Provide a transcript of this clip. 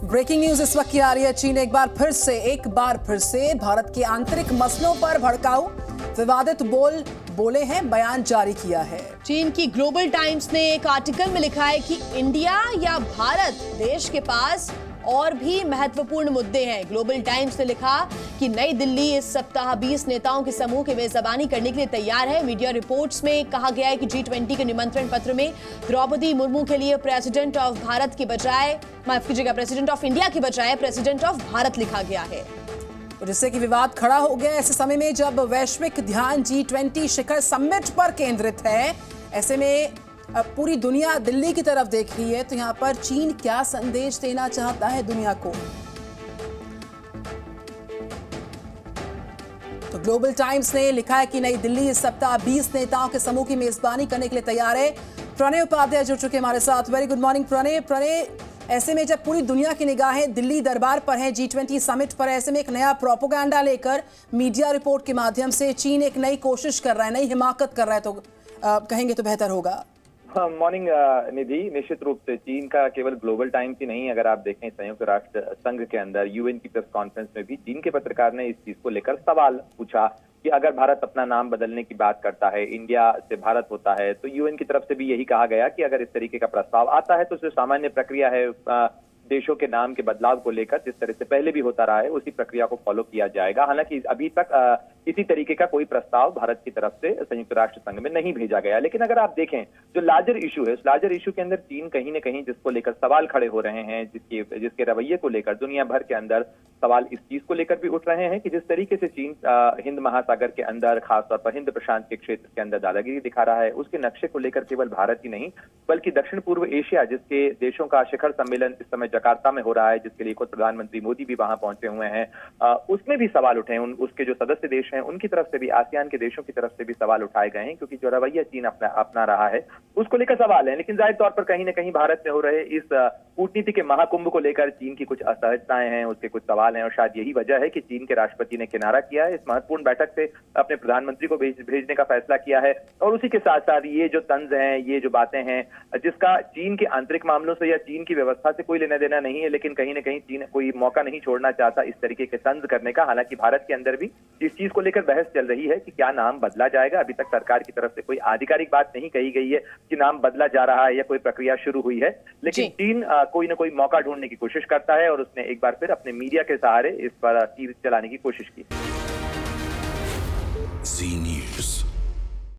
Breaking news इस वक्त की आ रही है। चीन एक बार फिर से भारत के आंतरिक मसलों पर भड़काऊ विवादित बोले हैं, बयान जारी किया है। चीन की ग्लोबल टाइम्स ने एक आर्टिकल में लिखा है कि इंडिया या भारत देश के पास और भी महत्वपूर्ण मुद्दे हैं। ग्लोबल टाइम्स ने लिखा कि नई दिल्ली इस सप्ताह 20 नेताओं के समूह की मेजबानी करने के लिए तैयार है। मीडिया रिपोर्ट्स में कहा गया है कि G20 के निमंत्रण पत्र में द्रौपदी मुर्मू के लिए प्रेसिडेंट ऑफ भारत की बजाय, माफ कीजिएगा, प्रेसिडेंट ऑफ इंडिया की बजाय प्रेसिडेंट ऑफ भारत लिखा गया है, जिससे कि विवाद खड़ा हो गया। ऐसे समय में जब वैश्विक ध्यान G20 शिखर समिट पर केंद्रित है, ऐसे में पूरी दुनिया दिल्ली की तरफ देख रही है, तो यहां पर चीन क्या संदेश देना चाहता है दुनिया को? तो ग्लोबल टाइम्स ने लिखा है कि नई दिल्ली इस सप्ताह 20 नेताओं के समूह की मेजबानी करने के लिए तैयार है। प्रणय उपाध्याय जुड़ चुके हमारे साथ। Very good morning Pranay. ऐसे में जब पूरी दुनिया की निगाहें दिल्ली दरबार पर है, G20 समिट पर, ऐसे में एक नया प्रोपोगंडा लेकर मीडिया रिपोर्ट के माध्यम से चीन एक नई कोशिश कर रहा है, नई हिमाकत कर रहा है, तो कहेंगे तो बेहतर होगा। मॉर्निंग निधि, निश्चित रूप से चीन का केवल ग्लोबल टाइम्स ही नहीं, अगर आप देखें संयुक्त राष्ट्र संघ के अंदर यूएन की प्रेस कॉन्फ्रेंस में भी चीन के पत्रकार ने इस चीज को लेकर सवाल पूछा कि अगर भारत अपना नाम बदलने की बात करता है, इंडिया से भारत होता है, तो यूएन की तरफ से भी यही कहा गया कि अगर इस तरीके का प्रस्ताव आता है तो जो सामान्य प्रक्रिया है देशों के नाम के बदलाव को लेकर, जिस तरह से पहले भी होता रहा है, उसी प्रक्रिया को फॉलो किया जाएगा। हालांकि अभी तक इसी तरीके का कोई प्रस्ताव भारत की तरफ से संयुक्त राष्ट्र संघ में नहीं भेजा गया। लेकिन अगर आप देखें जो लार्जर इशू है, उस लार्जर इशू के अंदर चीन कहीं न कहीं जिसको लेकर सवाल खड़े हो रहे हैं, जिसके रवैये को लेकर दुनिया भर के अंदर सवाल इस चीज को लेकर भी उठ रहे हैं कि जिस तरीके से चीन हिंद महासागर के अंदर, खासतौर पर हिंद प्रशांत के क्षेत्र के अंदर दादागिरी दिखा रहा है, उसके नक्शे को लेकर केवल भारत ही नहीं बल्कि दक्षिण पूर्व एशिया, जिसके देशों का शिखर सम्मेलन इस समय जकार्ता में हो रहा है, जिसके लिए खुद प्रधानमंत्री मोदी भी वहां पहुंचे हुए हैं, उसमें भी सवाल उठे हैं। उसके जो सदस्य देश हैं उनकी तरफ से भी, आसियान के देशों की तरफ से भी सवाल उठाए गए हैं, क्योंकि जो रवैया चीन अपना रहा है उसको लेकर सवाल है। लेकिन जाहिर तौर पर कहीं न कहीं भारत में हो रहे इस कूटनीति के महाकुंभ को लेकर चीन की कुछ असहजताएं हैं, उसके कुछ सवाल हैं, और शायद यही वजह है कि चीन के राष्ट्रपति ने किनारा किया है, इस महत्वपूर्ण बैठक से अपने प्रधानमंत्री को भेजने का फैसला किया है। और उसी के साथ साथ ये जो तंज हैं, ये जो बातें हैं, जिसका चीन के आंतरिक मामलों से या चीन की व्यवस्था से कोई लेना देना नहीं है, लेकिन कहीं न कहीं चीन कोई मौका नहीं छोड़ना चाहता इस तरीके के तंज करने का। हालांकि भारत के अंदर भी इस चीज को लेकर बहस चल रही है कि क्या नाम बदला जाएगा। अभी तक सरकार की तरफ से कोई आधिकारिक बात नहीं कही गई है कि नाम बदला जा रहा है या कोई प्रक्रिया शुरू हुई है, लेकिन चीन कोई न कोई मौका ढूंढने की कोशिश करता है, और उसने एक बार फिर अपने मीडिया के सहारे इस पर तीर चलाने की कोशिश की।